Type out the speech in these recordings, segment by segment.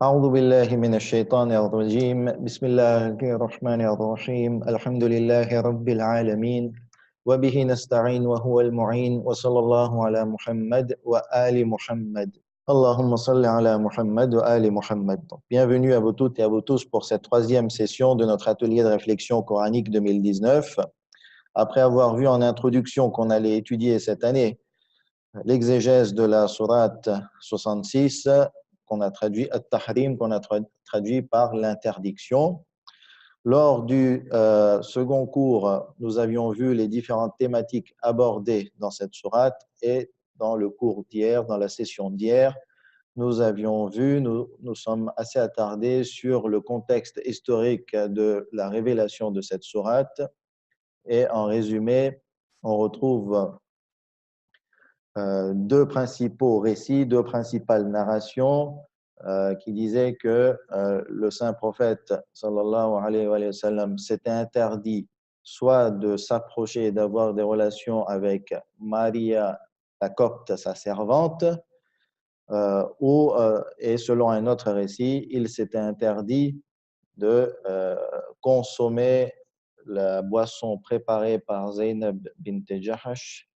أعوذ بالله من الشيطان الرجيم بسم الله الرحمن الرحيم الحمد لله رب العالمين وبه نستعين وهو المعين وصلى الله على محمد وآل محمد اللهم صل على محمد وآل محمد. Bienvenue à vous toutes et à vous tous pour cette troisième session de notre atelier de réflexion coranique 2019. Après avoir vu en introduction qu'on allait étudier cette année l'exégèse de la sourate 66, qu'on a traduit At-Tahrim, qu'on a traduit par l'interdiction. Lors du second cours, nous avions vu les différentes thématiques abordées dans cette sourate, et dans le cours d'hier, dans la session d'hier, nous sommes assez attardés sur le contexte historique de la révélation de cette sourate. Et en résumé, on retrouve deux principaux récits, deux principales narrations qui disaient que le saint prophète sallallahu alayhi wa sallam s'était interdit soit de s'approcher et d'avoir des relations avec Maria la copte, sa servante, et selon un autre récit, il s'était interdit de consommer la boisson préparée par Zaynab bint Jahash,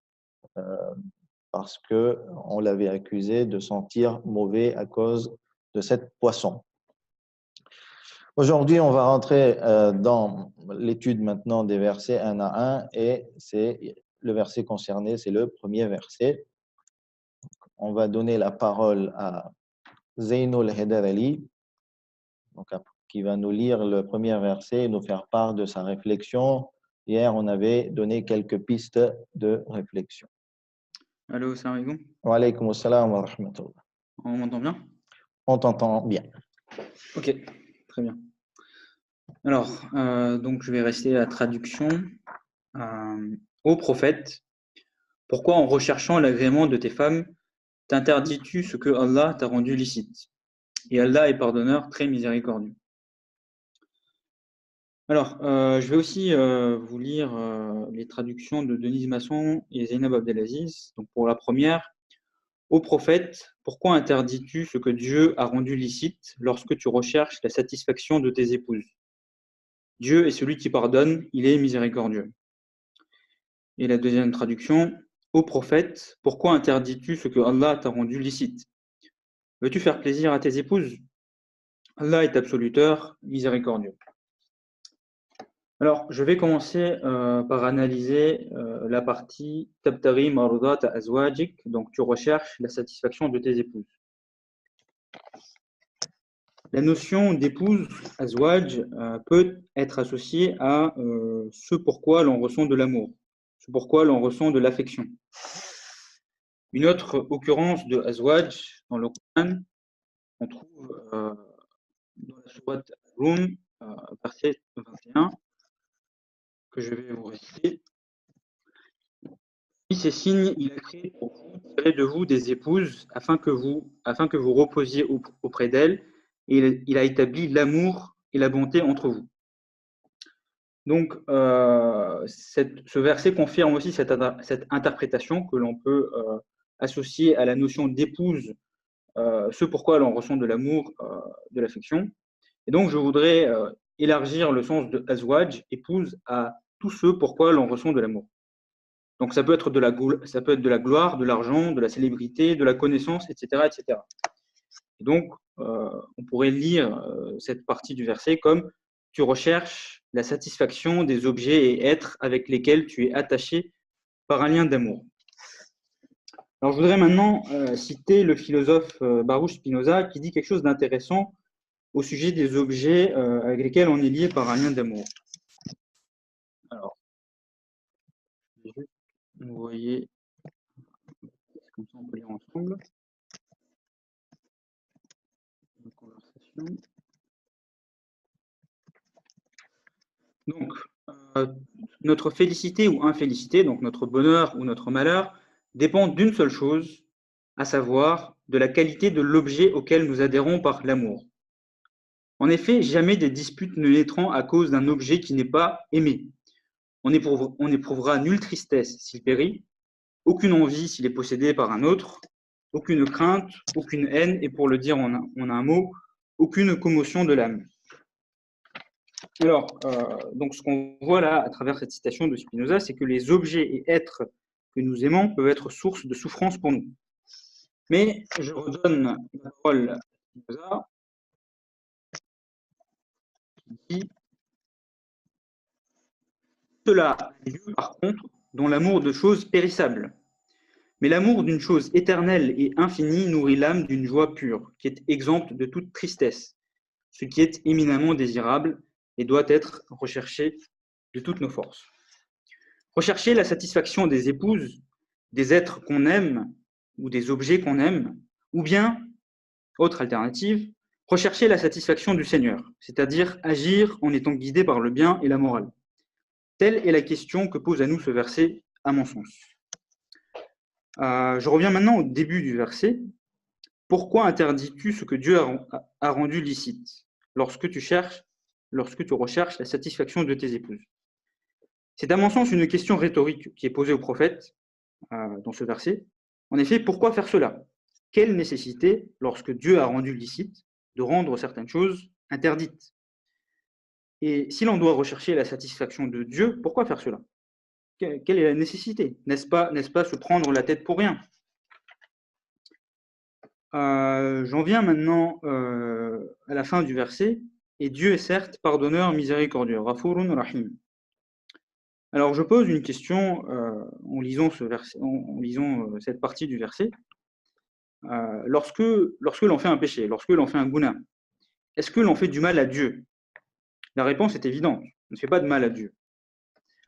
parce qu'on l'avait accusé de sentir mauvais à cause de cette poisson. Aujourd'hui, on va rentrer dans l'étude maintenant des versets un à un, et c'est le verset concerné, c'est le premier verset. On va donner la parole à Zainul Haidar Ali, qui va nous lire le premier verset et nous faire part de sa réflexion. Hier, on avait donné quelques pistes de réflexion. Allô, salam alaikum. Wa alaykum assalam wa rahmatullah. On m'entend bien? On t'entend bien. Ok, très bien. Alors, donc je vais rester à la traduction. Ô prophète, pourquoi en recherchant l'agrément de tes femmes, t'interdis-tu ce que Allah t'a rendu licite? Et Allah est pardonneur, très miséricordieux. Alors, je vais aussi vous lire les traductions de Denise Masson et Zainab Abdelaziz. Donc pour la première, ô prophète, pourquoi interdis-tu ce que Dieu a rendu licite lorsque tu recherches la satisfaction de tes épouses? Dieu est celui qui pardonne, il est miséricordieux. Et la deuxième traduction, ô prophète, pourquoi interdis-tu ce que Allah t'a rendu licite? Veux-tu faire plaisir à tes épouses? Allah est absoluteur, miséricordieux. Alors, je vais commencer par analyser la partie Tabtari marudat azwajik, donc tu recherches la satisfaction de tes épouses. La notion d'épouse, azwaj, peut être associée à ce pourquoi l'on ressent de l'amour, ce pourquoi l'on ressent de l'affection. Une autre occurrence de azwaj dans le Coran, on trouve dans la sourate Rum, verset 21, que je vais vous réciter. Parmi ces signes, il a créé pour vous, tiré de vous des épouses, afin que vous reposiez auprès d'elles, et il a établi l'amour et la bonté entre vous. Donc, ce verset confirme aussi cette interprétation que l'on peut associer à la notion d'épouse, ce pourquoi l'on ressent de l'amour, de l'affection. Et donc, je voudrais élargir le sens de azwaj, épouse, à tout ce pourquoi l'on ressent de l'amour. Donc, ça peut être de la gloire, de l'argent, de la célébrité, de la connaissance, etc. etc. Et donc, on pourrait lire cette partie du verset comme « Tu recherches la satisfaction des objets et êtres avec lesquels tu es attaché par un lien d'amour. » Alors, je voudrais maintenant citer le philosophe Baruch Spinoza qui dit quelque chose d'intéressant au sujet des objets avec lesquels on est lié par un lien d'amour. Alors, vous voyez, comme ça on peut lire ensemble. Une conversation. Donc, notre félicité ou infélicité, donc notre bonheur ou notre malheur, dépend d'une seule chose, à savoir de la qualité de l'objet auquel nous adhérons par l'amour. En effet, jamais des disputes ne naîtront à cause d'un objet qui n'est pas aimé. On n'éprouvera nulle tristesse s'il périt, aucune envie s'il est possédé par un autre, aucune crainte, aucune haine, et pour le dire en un mot, aucune commotion de l'âme. Alors, donc ce qu'on voit là à travers cette citation de Spinoza, c'est que les objets et êtres que nous aimons peuvent être source de souffrance pour nous. Mais je redonne la parole à Spinoza, qui dit cela a lieu, par contre, dans l'amour de choses périssables. Mais l'amour d'une chose éternelle et infinie nourrit l'âme d'une joie pure, qui est exempte de toute tristesse, ce qui est éminemment désirable et doit être recherché de toutes nos forces. Rechercher la satisfaction des épouses, des êtres qu'on aime ou des objets qu'on aime, ou bien, autre alternative, rechercher la satisfaction du Seigneur, c'est-à-dire agir en étant guidé par le bien et la morale. Telle est la question que pose à nous ce verset, à mon sens. Je reviens maintenant au début du verset. Pourquoi interdis-tu ce que Dieu a rendu licite lorsque tu recherches la satisfaction de tes épouses? C'est à mon sens une question rhétorique qui est posée au prophète dans ce verset. En effet, pourquoi faire cela? Quelle nécessité, lorsque Dieu a rendu licite, de rendre certaines choses interdites? Et si l'on doit rechercher la satisfaction de Dieu, pourquoi faire cela? Quelle est la nécessité? N'est-ce pas se prendre la tête pour rien? J'en viens maintenant à la fin du verset. Et Dieu est certes pardonneur, miséricordieux, Ghafurun Rahim. Alors je pose une question en lisant ce verset, en lisant cette partie du verset. Lorsque l'on fait un péché, lorsque l'on fait un guna, est-ce que l'on fait du mal à Dieu? La réponse est évidente. On ne fait pas de mal à Dieu.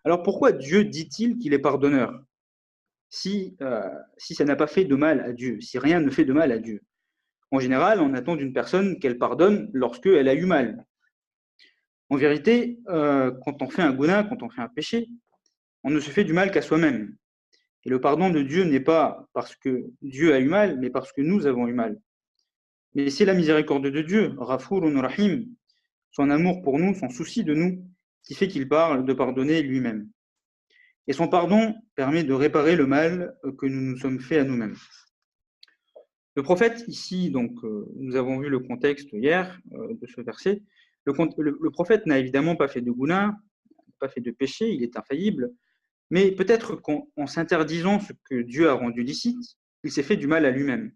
Alors pourquoi Dieu dit-il qu'il est pardonneur si ça n'a pas fait de mal à Dieu, si rien ne fait de mal à Dieu? En général, on attend d'une personne qu'elle pardonne lorsqu'elle a eu mal. En vérité, quand on fait un guna, quand on fait un péché, on ne se fait du mal qu'à soi-même. Et le pardon de Dieu n'est pas parce que Dieu a eu mal, mais parce que nous avons eu mal. Mais c'est la miséricorde de Dieu, Ghafurun Rahim, son amour pour nous, son souci de nous, qui fait qu'il parle de pardonner lui-même. Et son pardon permet de réparer le mal que nous nous sommes fait à nous-mêmes. Le prophète, ici, donc, nous avons vu le contexte hier de ce verset. Le prophète n'a évidemment pas fait de gouna, pas fait de péché, il est infaillible, mais peut-être qu'en s'interdisant ce que Dieu a rendu licite, il s'est fait du mal à lui-même.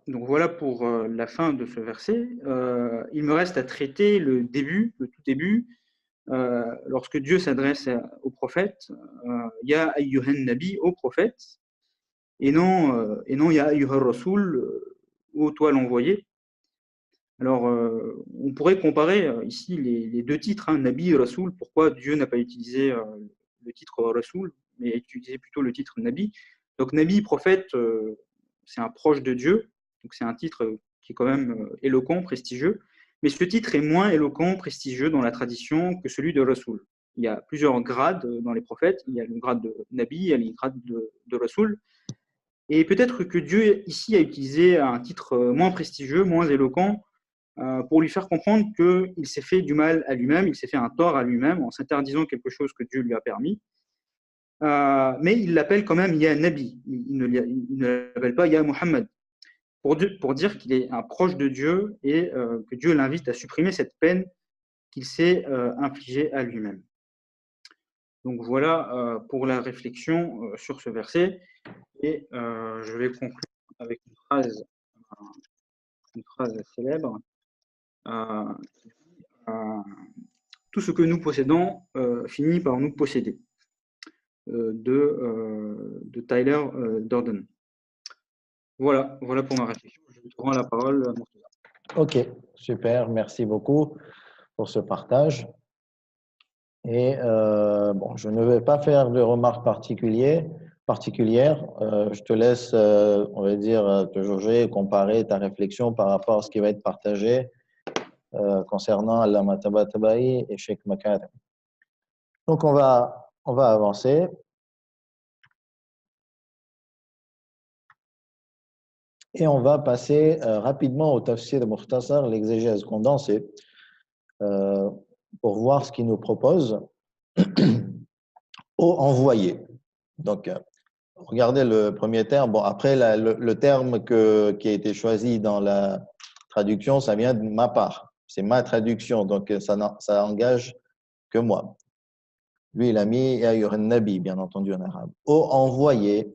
Donc voilà pour la fin de ce verset. Il me reste à traiter le tout début, lorsque Dieu s'adresse au prophète, Ya ayyuhan nabi, au prophète, et non Ya ayyuhar rasoul, ô toi l'envoyé. Alors, on pourrait comparer ici les deux titres, hein, Nabi et Rasoul. Pourquoi Dieu n'a pas utilisé le titre Rasoul, mais a utilisé plutôt le titre Nabi? Donc, Nabi, prophète, c'est un proche de Dieu, donc c'est un titre qui est quand même éloquent, prestigieux. Mais ce titre est moins éloquent, prestigieux dans la tradition que celui de Rasoul. Il y a plusieurs grades dans les prophètes. Il y a le grade de Nabi, il y a le grade de Rasoul. Et peut-être que Dieu ici a utilisé un titre moins prestigieux, moins éloquent, pour lui faire comprendre qu'il s'est fait du mal à lui-même, il s'est fait un tort à lui-même en s'interdisant quelque chose que Dieu lui a permis. Mais il l'appelle quand même Ya Nabi, il ne l'appelle pas Ya Muhammad, pour dire qu'il est un proche de Dieu et que Dieu l'invite à supprimer cette peine qu'il s'est infligée à lui-même. Donc voilà pour la réflexion sur ce verset. Et je vais conclure avec une phrase célèbre. Tout ce que nous possédons finit par nous posséder, de Tyler Durden. Voilà pour ma réflexion. Je te rends la parole, Murtaza. Ok, super, merci beaucoup pour ce partage. Et bon, je ne vais pas faire de remarques particulières. Je te laisse, on va dire, te jauger et comparer ta réflexion par rapport à ce qui va être partagé concernant Allama Tabatabai et Sheikh Makarim. Donc, on va avancer. Et on va passer rapidement au tafsir Mukhtasar, l'exégèse condensée, pour voir ce qu'il nous propose au envoyé. Donc, regardez le premier terme. Bon, après, le terme qui a été choisi dans la traduction, ça vient de ma part. C'est ma traduction, donc ça engage que moi. Lui, il a mis Ya ayyuhan nabi, bien entendu en arabe. Ô envoyé,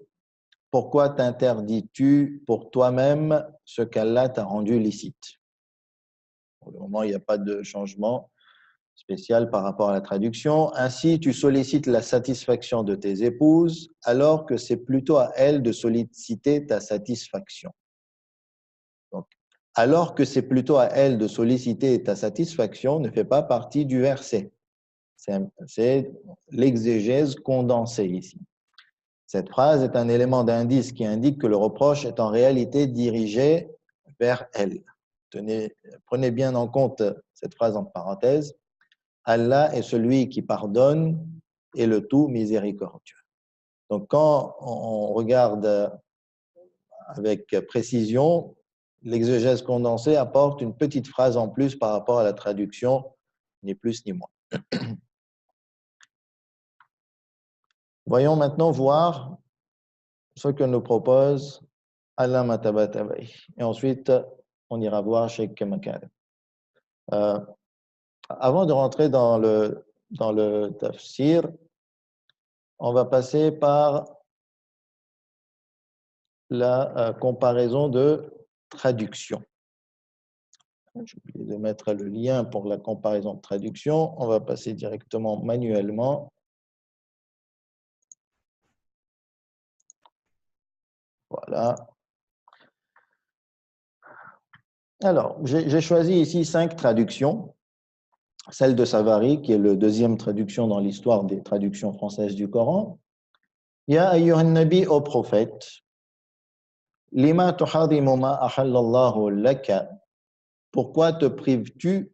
pourquoi t'interdis-tu pour toi-même ce qu'Allah t'a rendu licite? Pour le moment, il n'y a pas de changement spécial par rapport à la traduction. Ainsi, tu sollicites la satisfaction de tes épouses, alors que c'est plutôt à elles de solliciter ta satisfaction. Donc, alors que c'est plutôt à elles de solliciter ta satisfaction ne fait pas partie du verset. C'est l'exégèse condensée ici. Cette phrase est un élément d'indice qui indique que le reproche est en réalité dirigé vers elle. Prenez bien en compte cette phrase en parenthèse. Allah est celui qui pardonne et le tout miséricordieux. Donc, quand on regarde avec précision, l'exégèse condensée apporte une petite phrase en plus par rapport à la traduction, ni plus ni moins. Voyons maintenant voir ce que nous propose Allah Matabatabay. Et ensuite, on ira voir Sheikh Makar. Avant de rentrer dans le tafsir, on va passer par la comparaison de traduction. J'ai oublié de mettre le lien pour la comparaison de traduction. On va passer directement manuellement. Voilà. Alors, j'ai choisi ici 5 traductions. Celle de Savary, qui est la deuxième traduction dans l'histoire des traductions françaises du Coran. Ya ayyuhan nabi, ô prophète, lima tuhadimu ma ahallallahu laka. Pourquoi te prives-tu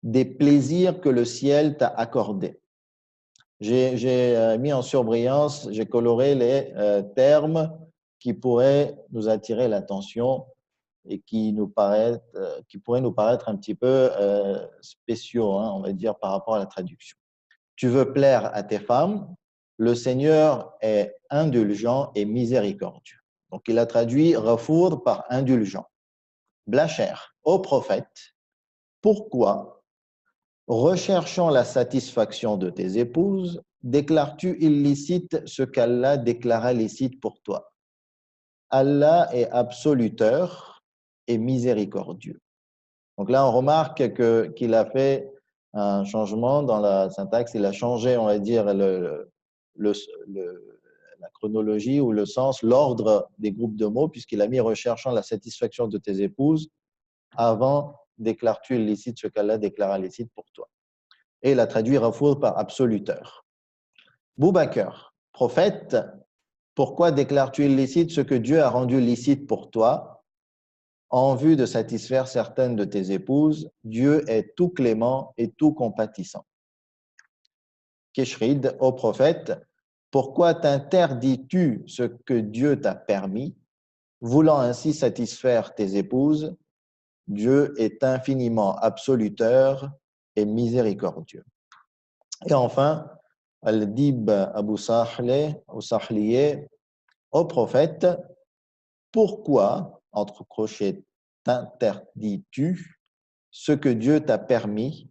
des plaisirs que le ciel t'a accordés? J'ai mis en surbrillance, j'ai coloré les termes qui pourraient nous attirer l'attention et qui pourraient nous paraître un petit peu spéciaux, hein, on va dire, par rapport à la traduction. Tu veux plaire à tes femmes, le Seigneur est indulgent et miséricordieux. Donc, il a traduit Rafour par indulgent. Blacher, ô prophète, pourquoi, recherchant la satisfaction de tes épouses, déclares-tu illicite ce qu'Allah déclara licite pour toi? Allah est absoluteur et miséricordieux. Donc là, on remarque qu'il a fait un changement dans la syntaxe. Il a changé, on va dire, la chronologie ou le sens, l'ordre des groupes de mots, puisqu'il a mis recherchant la satisfaction de tes épouses avant déclares-tu illicite ce qu'Allah déclara licite pour toi. Et il a traduit Rafour par absoluteur. Boubaker, prophète, pourquoi déclares-tu illicite ce que Dieu a rendu licite pour toi en vue de satisfaire certaines de tes épouses? Dieu est tout clément et tout compatissant. Keshrid, ô prophète, pourquoi t'interdis-tu ce que Dieu t'a permis, voulant ainsi satisfaire tes épouses? Dieu est infiniment absoluteur et miséricordieux. Et enfin, Al-Dib Abu Sahliye, ô prophète, pourquoi, entre crochets, t'interdis-tu ce que Dieu t'a permis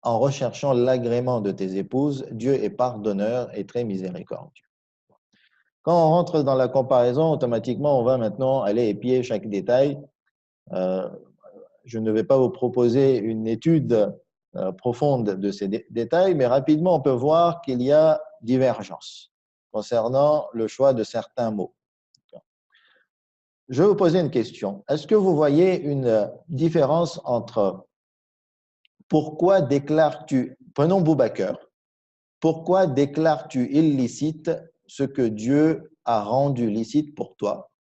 en recherchant l'agrément de tes épouses? Dieu est pardonneur et très miséricordieux. Quand on rentre dans la comparaison, automatiquement, on va maintenant aller épier chaque détail. Je ne vais pas vous proposer une étude profonde de ces détails, mais rapidement, on peut voir qu'il y a divergence concernant le choix de certains mots. Je vais vous poser une question. Est-ce que vous voyez une différence entre pourquoi déclares-tu, prenons Boubaker, pourquoi déclares-tu illicite ce que Dieu a rendu licite pour toi?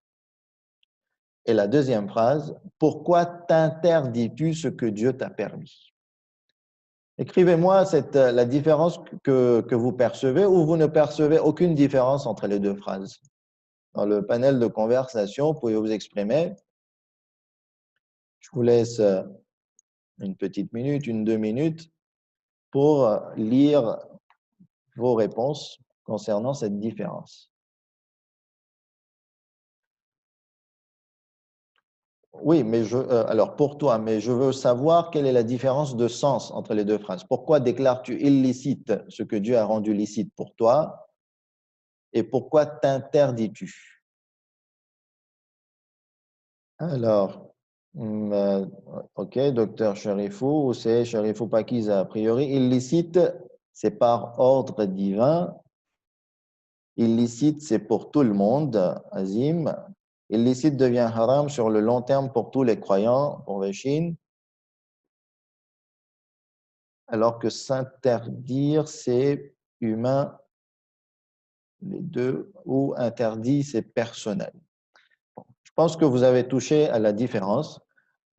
Et la deuxième phrase, pourquoi t'interdis-tu ce que Dieu t'a permis? Écrivez-moi la différence que vous percevez ou vous ne percevez aucune différence entre les deux phrases. Dans le panel de conversation, vous pouvez vous exprimer. Je vous laisse une petite minute, 2 minutes pour lire vos réponses concernant cette différence. Oui, mais alors pour toi, mais je veux savoir quelle est la différence de sens entre les deux phrases. Pourquoi déclares-tu illicite ce que Dieu a rendu licite pour toi et pourquoi t'interdis-tu? Alors, ok, docteur Sharifou, c'est Sharifou Pakiza. A priori, illicite, c'est par ordre divin. Illicite, c'est pour tout le monde, Azim. Illicite devient haram sur le long terme pour tous les croyants, pour les Chine, alors que s'interdire, c'est humain, les deux, ou interdit, c'est personnel. Je pense que vous avez touché à la différence.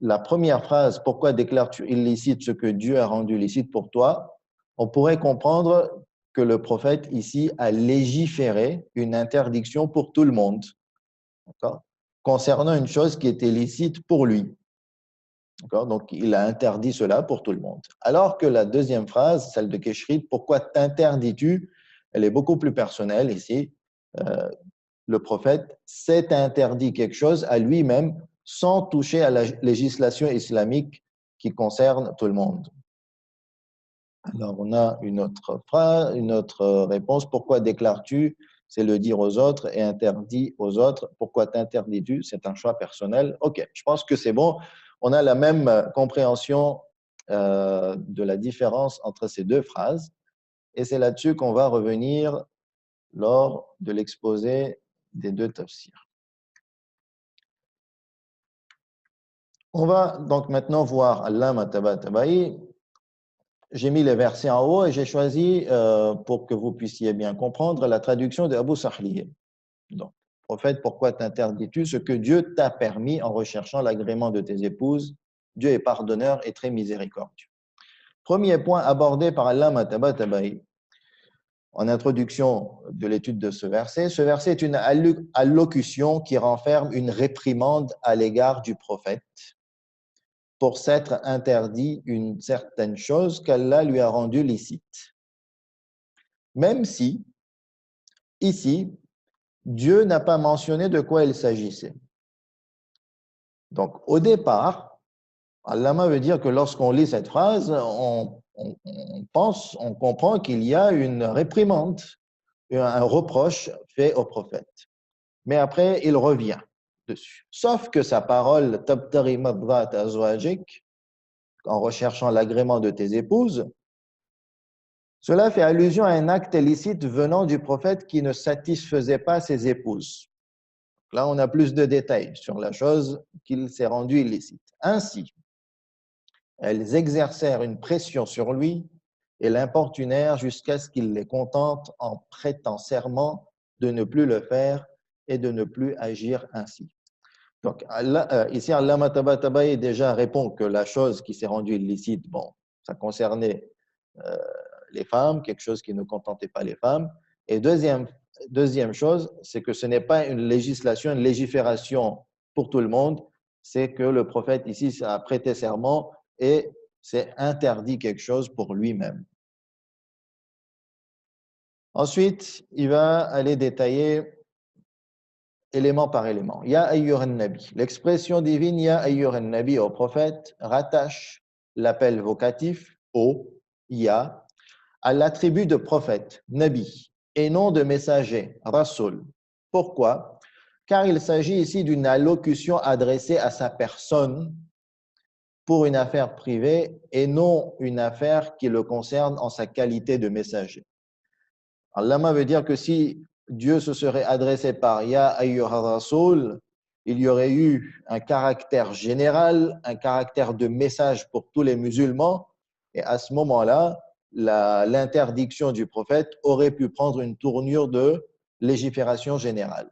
La première phrase, pourquoi déclares-tu illicite ce que Dieu a rendu licite pour toi? On pourrait comprendre que le prophète ici a légiféré une interdiction pour tout le monde, concernant une chose qui était licite pour lui. Donc, il a interdit cela pour tout le monde. Alors que la deuxième phrase, celle de Keshrit, pourquoi t'interdis-tu? Elle est beaucoup plus personnelle ici. Euh, le prophète s'est interdit quelque chose à lui-même sans toucher à la législation islamique qui concerne tout le monde. Alors, on a une autre phrase, une autre réponse. Pourquoi déclares-tu? C'est le dire aux autres et interdit aux autres. Pourquoi t'interdis-tu? C'est un choix personnel. OK, je pense que c'est bon. On a la même compréhension de la différence entre ces deux phrases. Et c'est là-dessus qu'on va revenir lors de l'exposé des deux tafsirs. On va donc maintenant voir Allama Tabatabai. J'ai mis les versets en haut et j'ai choisi, pour que vous puissiez bien comprendre, la traduction de Abu Sahliye. Donc, prophète, pourquoi t'interdis-tu ce que Dieu t'a permis en recherchant l'agrément de tes épouses? Dieu est pardonneur et très miséricordieux. Premier point abordé par Allama Tabatabai en introduction de l'étude de ce verset. Ce verset est une allocution qui renferme une réprimande à l'égard du prophète pour s'être interdit une certaine chose qu'Allah lui a rendue licite. Même si, ici, Dieu n'a pas mentionné de quoi il s'agissait. Donc, au départ, Allama veut dire que lorsqu'on lit cette phrase, on comprend qu'il y a une réprimande, un reproche fait au prophète. Mais après, il revient dessus. Sauf que sa parole, Tabtari mabdat azwajik, en recherchant l'agrément de tes épouses, cela fait allusion à un acte illicite venant du prophète qui ne satisfaisait pas ses épouses. Là, on a plus de détails sur la chose qu'il s'est rendue illicite. Ainsi, elles exercèrent une pression sur lui et l'importunèrent jusqu'à ce qu'il les contente en prêtant serment de ne plus le faire et de ne plus agir ainsi. Donc, ici, Allama Tabatabai déjà répond que la chose qui s'est rendue illicite, bon, ça concernait les femmes, quelque chose qui ne contentait pas les femmes. Et deuxième chose, c'est que ce n'est pas une législation, une légifération pour tout le monde, c'est que le prophète ici a prêté serment et s'est interdit quelque chose pour lui-même. Ensuite, il va aller détailler élément par élément. Ya ayyuhan nabi. L'expression divine Ya ayyuhan nabi au prophète rattache l'appel vocatif au Ya à l'attribut de prophète, nabi, et non de messager, rasoul. Pourquoi? Car il s'agit ici d'une allocution adressée à sa personne pour une affaire privée et non une affaire qui le concerne en sa qualité de messager. Allah veut dire que si Dieu se serait adressé par Ya ayyuha rasoul, il y aurait eu un caractère général, un caractère de message pour tous les musulmans, et à ce moment-là, l'interdiction du prophète aurait pu prendre une tournure de légifération générale.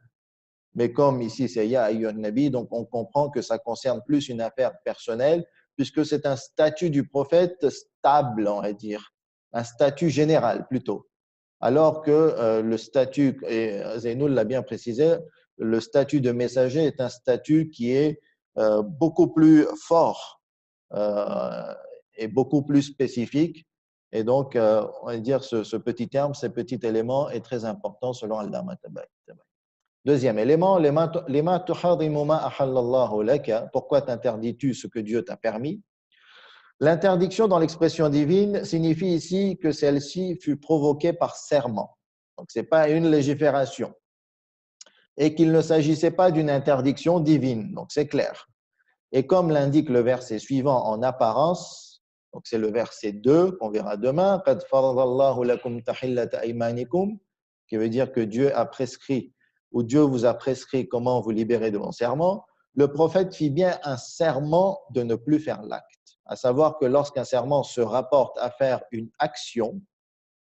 Mais comme ici c'est Ya ayyuhan nabi, donc on comprend que ça concerne plus une affaire personnelle, puisque c'est un statut du prophète stable, on va dire, un statut général plutôt. Alors que le statut, et Zainoul l'a bien précisé, le statut de messager est un statut qui est beaucoup plus fort et beaucoup plus spécifique. Et donc, on va dire, ce petit terme, ce petit élément est très important selon Allama Tabatabai. Deuxième élément, lima tuharimu ma ahallallahu laka, pourquoi t'interdis-tu ce que Dieu t'a permis? L'interdiction dans l'expression divine signifie ici que celle-ci fut provoquée par serment. Donc, ce n'est pas une légifération. Et qu'il ne s'agissait pas d'une interdiction divine. Donc, c'est clair. Et comme l'indique le verset suivant en apparence, donc c'est le verset 2 qu'on verra demain, قَدْ فَرَضَ اللَّهُ لَكُمْ تَحِلَّةَ أَيْمَانِكُمْ, qui veut dire que Dieu a prescrit, ou Dieu vous a prescrit comment vous libérer de vos serments. Le prophète fit bien un serment de ne plus faire l'acte. À savoir que lorsqu'un serment se rapporte à faire une action,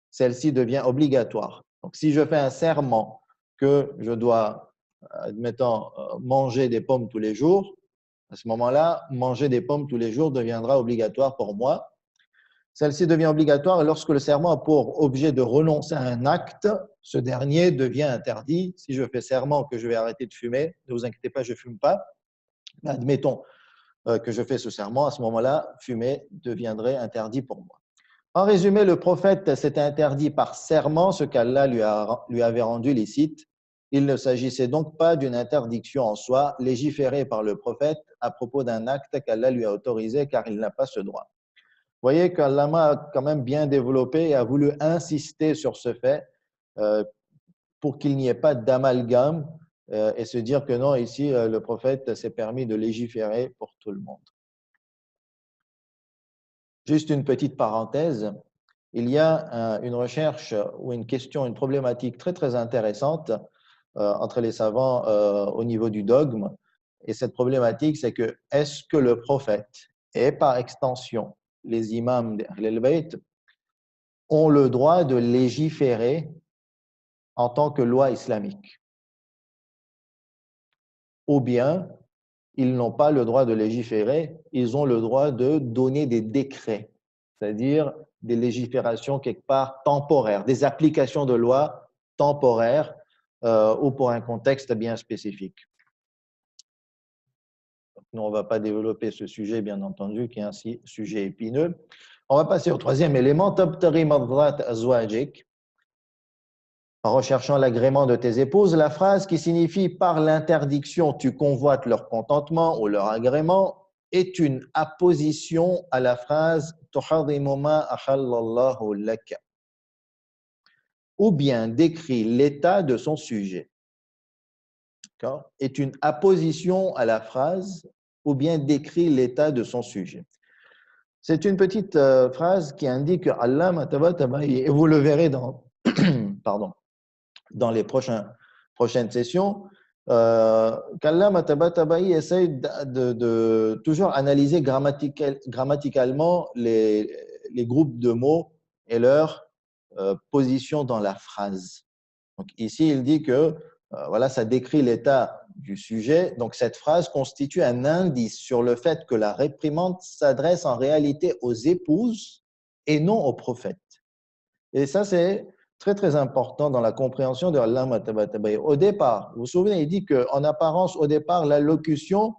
celle-ci devient obligatoire. Donc, si je fais un serment que je dois, admettons, manger des pommes tous les jours, à ce moment-là, manger des pommes tous les jours deviendra obligatoire pour moi. Celle-ci devient obligatoire lorsque le serment a pour objet de renoncer à un acte, ce dernier devient interdit. Si je fais serment que je vais arrêter de fumer, ne vous inquiétez pas, je ne fume pas. Mais admettons que je fais ce serment, à ce moment-là, fumer deviendrait interdit pour moi. En résumé, le prophète s'était interdit par serment ce qu'Allah lui avait rendu licite. Il ne s'agissait donc pas d'une interdiction en soi légiférée par le prophète à propos d'un acte qu'Allah lui a autorisé car il n'a pas ce droit. Vous voyez qu'Allah a quand même bien développé et a voulu insister sur ce fait pour qu'il n'y ait pas d'amalgame et se dire que non, ici, le prophète s'est permis de légiférer pour tout le monde. Juste une petite parenthèse, il y a une recherche ou une question, une problématique très très intéressante entre les savants au niveau du dogme. Et cette problématique, c'est que est-ce que le prophète et par extension les imams d'Ahl al-Bayt ont le droit de légiférer en tant que loi islamique? Ou bien ils n'ont pas le droit de légiférer, ils ont le droit de donner des décrets, c'est-à-dire des légiférations quelque part temporaires, des applications de lois temporaires ou pour un contexte bien spécifique. Nous, on ne va pas développer ce sujet, bien entendu, qui est un sujet épineux. On va passer au troisième élément, tabtaghi mardhat azwajik. En recherchant l'agrément de tes épouses, la phrase qui signifie par l'interdiction tu convoites leur contentement ou leur agrément est une apposition à la phrase tuharimu ma ahallallahu laka, ou bien décrit l'état de son sujet. Est une apposition à la phrase ou bien décrit l'état de son sujet. C'est une petite phrase qui indique que Allah et vous le verrez dans pardon, dans les prochaines sessions, qu'Allah Mattabatabaï essaye de toujours analyser grammaticalement les groupes de mots et leur position dans la phrase. Donc ici, il dit que voilà, ça décrit l'état du sujet. Donc cette phrase constitue un indice sur le fait que la réprimande s'adresse en réalité aux épouses et non aux prophètes. Et ça, c'est très, très important dans la compréhension de Allah Mattabatabaï. Au départ, vous vous souvenez, il dit qu'en apparence, au départ, l'allocution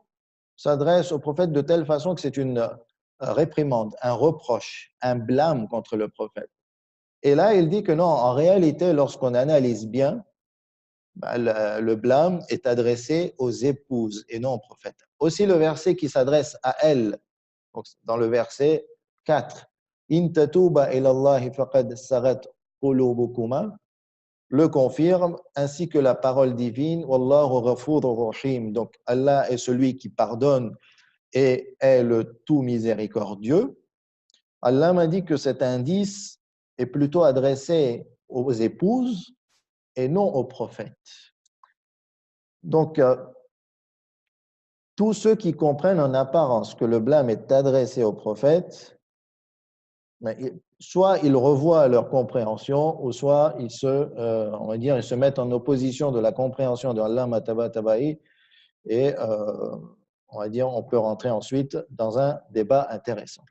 s'adresse au prophète de telle façon que c'est une réprimande, un reproche, un blâme contre le prophète. Et là, il dit que non, en réalité, lorsqu'on analyse bien, le blâme est adressé aux épouses et non au prophète. Aussi, le verset qui s'adresse à elles, dans le verset 4, In tatuba ilallahi faqad sagat qulubukuma, le confirme, ainsi que la parole divine, Wallahu ghafurur rahim. Donc, Allah est celui qui pardonne et est le tout miséricordieux. Allah m'a dit que cet indice est plutôt adressé aux épouses et non aux prophètes. Donc, tous ceux qui comprennent en apparence que le blâme est adressé aux prophètes, soit ils revoient leur compréhension, ou soit ils on va dire, ils se mettent en opposition de la compréhension de Allah Mattabatabaï, et on va dire, on peut rentrer ensuite dans un débat intéressant.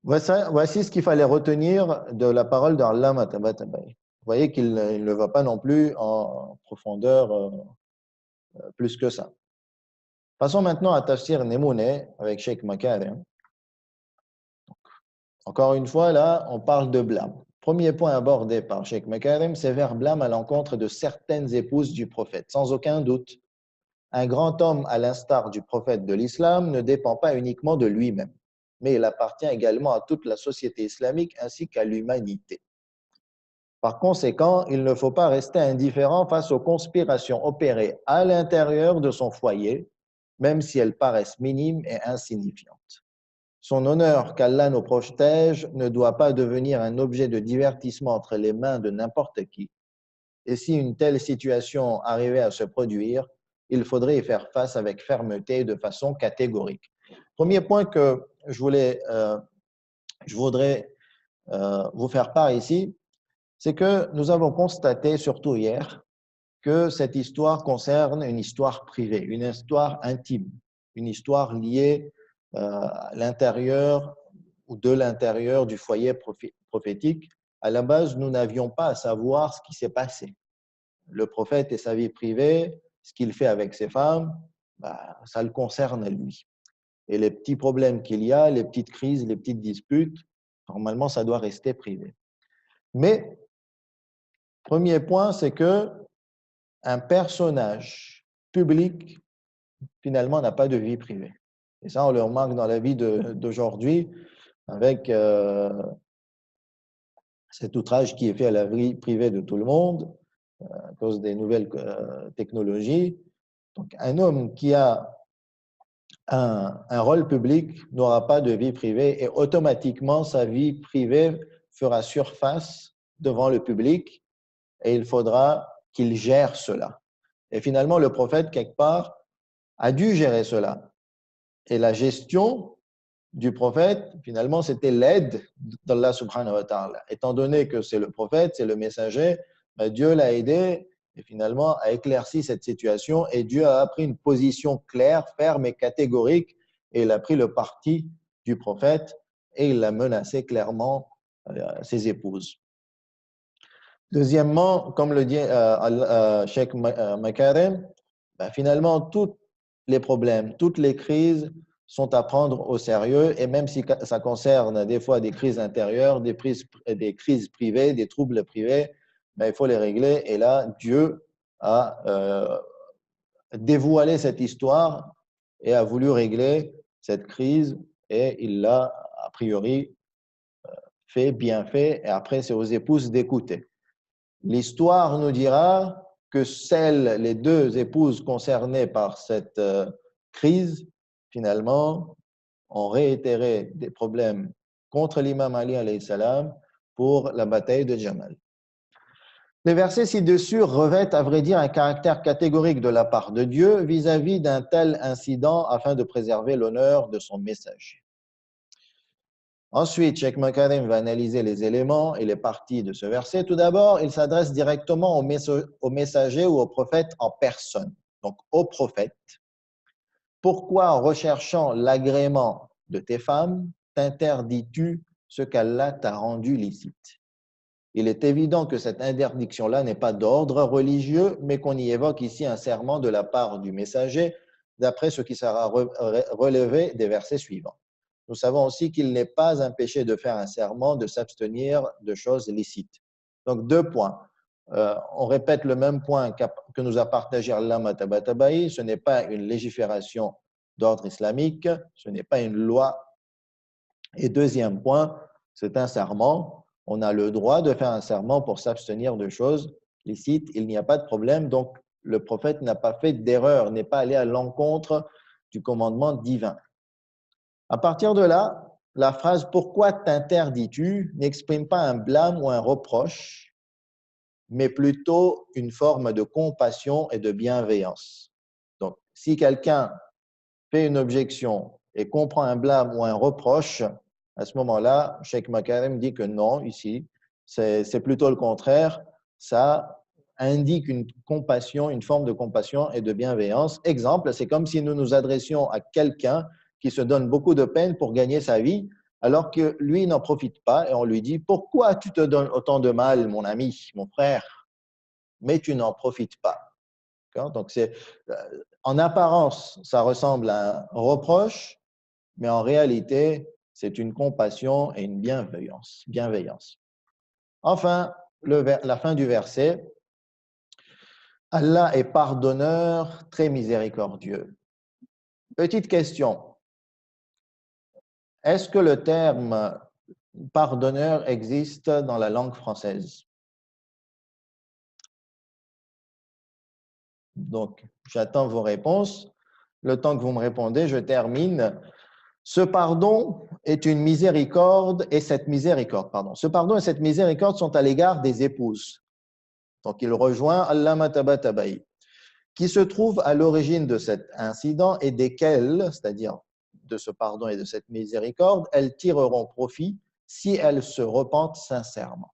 Voici ce qu'il fallait retenir de la parole d'Allah Mattabatabaï. Vous voyez qu'il ne va pas non plus en profondeur plus que ça. Passons maintenant à Tafsir Nemoune avec Sheikh Makarim. Encore une fois, là, on parle de blâme. Premier point abordé par Cheikh Makarim, sévère blâme à l'encontre de certaines épouses du prophète. Sans aucun doute, un grand homme, à l'instar du prophète de l'islam, ne dépend pas uniquement de lui-même, mais il appartient également à toute la société islamique ainsi qu'à l'humanité. Par conséquent, il ne faut pas rester indifférent face aux conspirations opérées à l'intérieur de son foyer, même si elles paraissent minimes et insignifiantes. Son honneur, qu'Allah nous protège, ne doit pas devenir un objet de divertissement entre les mains de n'importe qui. Et si une telle situation arrivait à se produire, il faudrait y faire face avec fermeté et de façon catégorique. Premier point que je voudrais vous faire part ici, c'est que nous avons constaté, surtout hier, que cette histoire concerne une histoire privée, une histoire intime, une histoire liée à l'intérieur ou de l'intérieur du foyer prophétique. À la base, nous n'avions pas à savoir ce qui s'est passé. Le prophète et sa vie privée, ce qu'il fait avec ses femmes, ça le concerne lui. Et les petits problèmes qu'il y a, les petites crises, les petites disputes, normalement, ça doit rester privé. Mais, premier point, c'est que un personnage public, finalement, n'a pas de vie privée. Et ça, on le remarque dans la vie d'aujourd'hui, avec cet outrage qui est fait à la vie privée de tout le monde, à cause des nouvelles technologies. Donc, un homme qui a un rôle public n'aura pas de vie privée et automatiquement, sa vie privée fera surface devant le public et il faudra qu'il gère cela. Et finalement, le prophète, quelque part, a dû gérer cela. Et la gestion du prophète, finalement, c'était l'aide d'Allah subhanahu wa ta'ala. Étant donné que c'est le prophète, c'est le messager, Dieu l'a aidé et finalement a éclairci cette situation et Dieu a pris une position claire, ferme et catégorique et il a pris le parti du prophète et il a menacé clairement ses épouses. Deuxièmement, comme le dit Cheikh Makarim, finalement, tous les problèmes, toutes les crises sont à prendre au sérieux et même si ça concerne des fois des crises intérieures, des crises privées, des troubles privés, il faut les régler. Et là, Dieu a dévoilé cette histoire et a voulu régler cette crise et il l'a a priori fait, bien fait et après c'est aux épouses d'écouter. L'histoire nous dira que les deux épouses concernées par cette crise, finalement, ont réitéré des problèmes contre l'imam Ali alayhi salam pour la bataille de Jamal. Les versets ci-dessus revêtent, à vrai dire, un caractère catégorique de la part de Dieu vis-à-vis d'un tel incident afin de préserver l'honneur de son messager. Ensuite, Cheikh Makarim va analyser les éléments et les parties de ce verset. Tout d'abord, il s'adresse directement au messager ou au prophète en personne, donc au prophète. Pourquoi, en recherchant l'agrément de tes femmes, t'interdis-tu ce qu'Allah t'a rendu licite? Il est évident que cette interdiction-là n'est pas d'ordre religieux, mais qu'on y évoque ici un serment de la part du messager, d'après ce qui sera relevé des versets suivants. Nous savons aussi qu'il n'est pas un péché de faire un serment, de s'abstenir de choses licites. Donc, deux points. On répète le même point que nous a partagé Allama Tabatabai. Ce n'est pas une légifération d'ordre islamique, ce n'est pas une loi. Et deuxième point, c'est un serment. On a le droit de faire un serment pour s'abstenir de choses licites. Il n'y a pas de problème. Donc, le prophète n'a pas fait d'erreur, n'est pas allé à l'encontre du commandement divin. À partir de là, la phrase « Pourquoi t'interdis-tu » n'exprime pas un blâme ou un reproche, mais plutôt une forme de compassion et de bienveillance. Donc, si quelqu'un fait une objection et comprend un blâme ou un reproche, à ce moment-là, Cheikh Makarim dit que non, ici, c'est plutôt le contraire. Ça indique une compassion, une forme de compassion et de bienveillance. Exemple, c'est comme si nous nous adressions à quelqu'un qui se donne beaucoup de peine pour gagner sa vie, alors que lui n'en profite pas et on lui dit « Pourquoi tu te donnes autant de mal, mon ami, mon frère, mais tu n'en profites pas ?» Donc, en apparence, ça ressemble à un reproche, mais en réalité, c'est une compassion et une bienveillance. Enfin, la fin du verset. Allah est pardonneur, très miséricordieux. Petite question. Est-ce que le terme pardonneur existe dans la langue française? Donc, j'attends vos réponses. Le temps que vous me répondez, je termine. Ce pardon est une miséricorde et cette miséricorde, pardon. Ce pardon et cette miséricorde sont à l'égard des épouses. Donc, il rejoint Allah Matabatabaï, qui se trouve à l'origine de cet incident et desquels, c'est-à-dire de ce pardon et de cette miséricorde, elles tireront profit si elles se repentent sincèrement.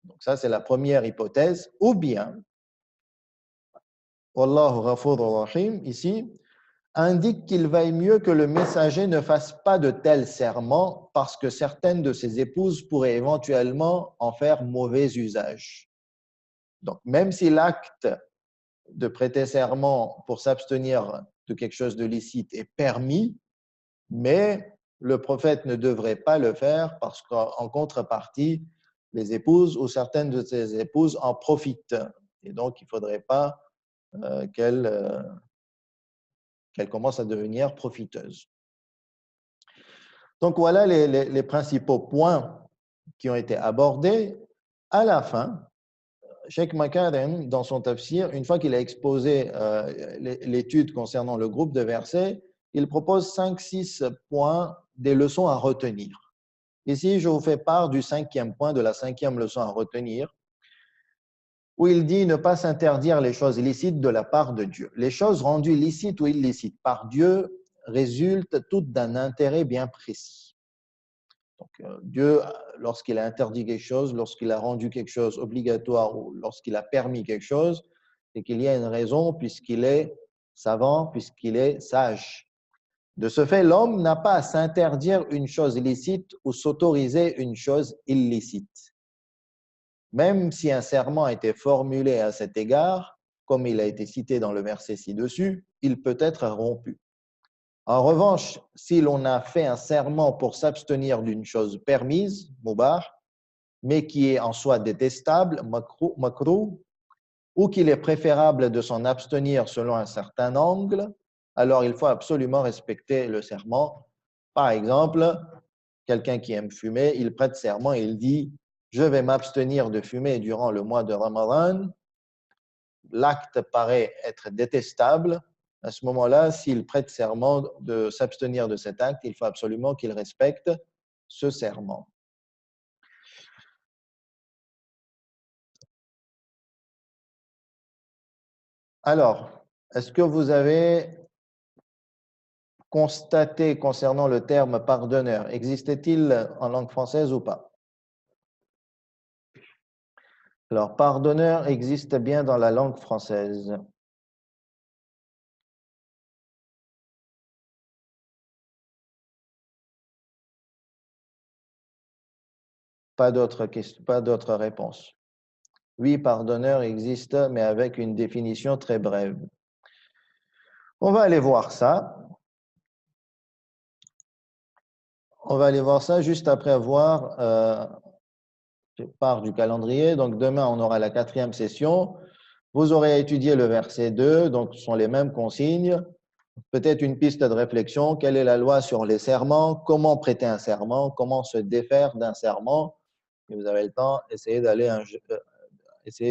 Donc ça, c'est la première hypothèse. Ou bien, Wallahu Ghafurur Rahim, ici, indique qu'il vaille mieux que le messager ne fasse pas de tels serments parce que certaines de ses épouses pourraient éventuellement en faire mauvais usage. Donc, même si l'acte de prêter serment pour s'abstenir de quelque chose de licite est permis, mais le prophète ne devrait pas le faire parce qu'en contrepartie, les épouses ou certaines de ses épouses en profitent. Et donc, il ne faudrait pas qu'elles commencent à devenir profiteuses. Donc, voilà les principaux points qui ont été abordés. À la fin, Cheikh Makarim, dans son tafsir, une fois qu'il a exposé l'étude concernant le groupe de versets, il propose 5-6 points des leçons à retenir. Ici, je vous fais part du 5e point, de la 5e leçon à retenir, où il dit ne pas s'interdire les choses licites de la part de Dieu. Les choses rendues licites ou illicites par Dieu résultent toutes d'un intérêt bien précis. Donc, Dieu, lorsqu'il a interdit quelque chose, lorsqu'il a rendu quelque chose obligatoire ou lorsqu'il a permis quelque chose, c'est qu'il y a une raison puisqu'il est savant, puisqu'il est sage. De ce fait, l'homme n'a pas à s'interdire une chose licite ou s'autoriser une chose illicite. Même si un serment a été formulé à cet égard, comme il a été cité dans le verset ci-dessus, il peut être rompu. En revanche, si l'on a fait un serment pour s'abstenir d'une chose permise, mubah, mais qui est en soi détestable, makruh, ou qu'il est préférable de s'en abstenir selon un certain angle, alors il faut absolument respecter le serment. Par exemple, quelqu'un qui aime fumer, il prête serment et il dit « Je vais m'abstenir de fumer durant le mois de Ramadan ». L'acte paraît être détestable. À ce moment-là, s'il prête serment de s'abstenir de cet acte, il faut absolument qu'il respecte ce serment. Alors, est-ce que vous avez constaté concernant le terme pardonneur, existait-il en langue française ou pas? Alors, pardonneur existe bien dans la langue française. Pas d'autres réponses. Oui, pardonneur existe, mais avec une définition très brève. On va aller voir ça. On va aller voir ça juste après avoir part du calendrier. Donc, demain, on aura la 4e session. Vous aurez étudié le verset 2, donc ce sont les mêmes consignes. Peut-être une piste de réflexion. Quelle est la loi sur les serments? Comment prêter un serment? Comment se défaire d'un serment? Si vous avez le temps, essayez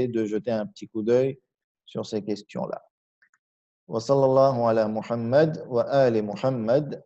de jeter un petit coup d'œil sur ces questions-là. Wa sallallahu ala Muhammad wa ali Muhammad.